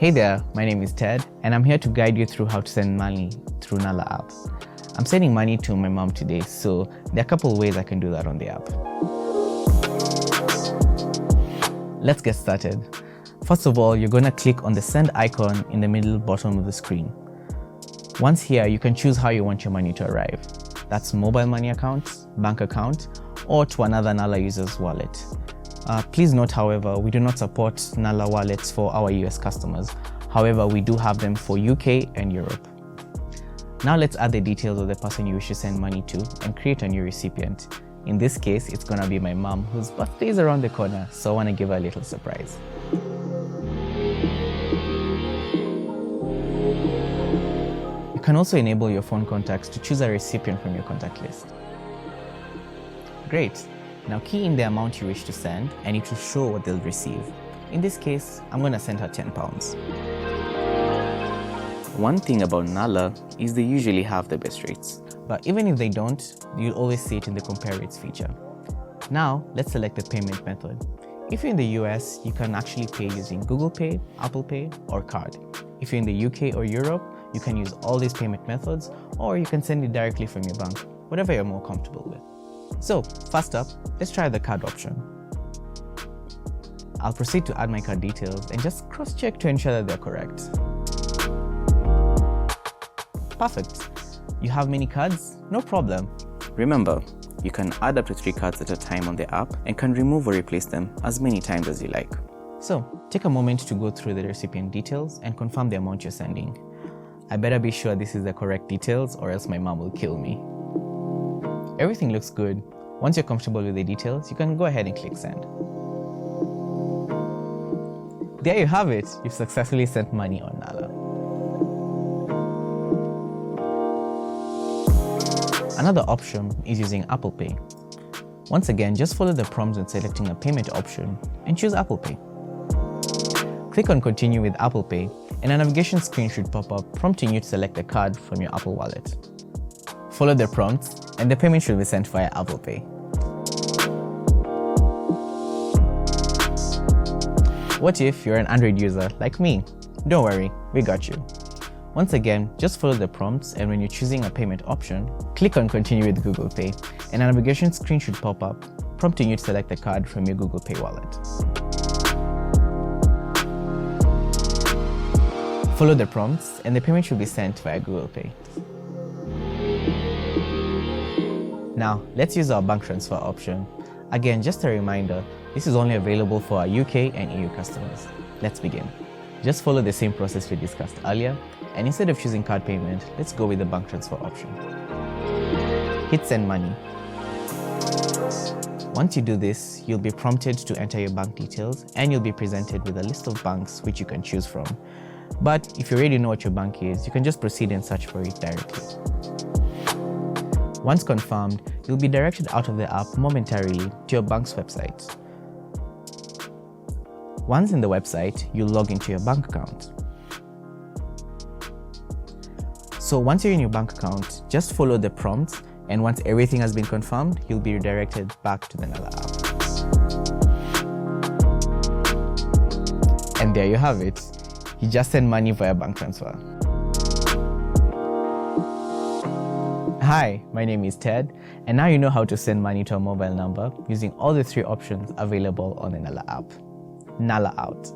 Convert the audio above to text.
Hey there, my name is Ted, and I'm here to guide you through how to send money through Nala app. I'm sending money to my mom today, so there are a couple of ways I can do that on the app. Let's get started. First of all, you're going to click on the send icon in the middle bottom of the screen. Once here, you can choose how you want your money to arrive. That's mobile money account, bank account, or to another Nala user's wallet. Please note, however, we do not support Nala wallets for our US customers. However, we do have them for UK and Europe. Now let's add the details of the person you wish to send money to and create a new recipient. In this case, it's gonna be my mom, whose birthday is around the corner, so I wanna give her a little surprise. You can also enable your phone contacts to choose a recipient from your contact list. Great. Now key in the amount you wish to send and it will show what they'll receive. In this case, I'm going to send her £10. One thing about Nala is they usually have the best rates. But even if they don't, you'll always see it in the compare rates feature. Now, let's select the payment method. If you're in the US, you can actually pay using Google Pay, Apple Pay, or card. If you're in the UK or Europe, you can use all these payment methods, or you can send it directly from your bank, whatever you're more comfortable with. So, first up, let's try the card option. I'll proceed to add my card details and just cross-check to ensure that they're correct. Perfect. You have many cards? No problem. Remember, you can add up to 3 cards at a time on the app and can remove or replace them as many times as you like. So, take a moment to go through the recipient details and confirm the amount you're sending. I better be sure this is the correct details or else my mom will kill me. Everything looks good. Once you're comfortable with the details, you can go ahead and click send. There you have it. You've successfully sent money on Nala. Another option is using Apple Pay. Once again, just follow the prompts when selecting a payment option and choose Apple Pay. Click on continue with Apple Pay and a navigation screen should pop up prompting you to select a card from your Apple Wallet. Follow the prompts and the payment should be sent via Apple Pay. What if you're an Android user like me? Don't worry, we got you. Once again, just follow the prompts and when you're choosing a payment option, click on continue with Google Pay and a navigation screen should pop up prompting you to select a card from your Google Pay wallet. Follow the prompts and the payment should be sent via Google Pay. Now, let's use our bank transfer option. Again, just a reminder, this is only available for our UK and EU customers. Let's begin. Just follow the same process we discussed earlier, and instead of choosing card payment, let's go with the bank transfer option. Hit send money. Once you do this, you'll be prompted to enter your bank details and you'll be presented with a list of banks which you can choose from. But if you already know what your bank is, you can just proceed and search for it directly. Once confirmed, you'll be directed out of the app momentarily to your bank's website. Once in the website, you'll log into your bank account. So once you're in your bank account, just follow the prompts and once everything has been confirmed, you'll be redirected back to the Nala app. And there you have it. You just send money via bank transfer. Hi, my name is Ted, and now you know how to send money to a mobile number using all the 3 options available on the Nala app. Nala out.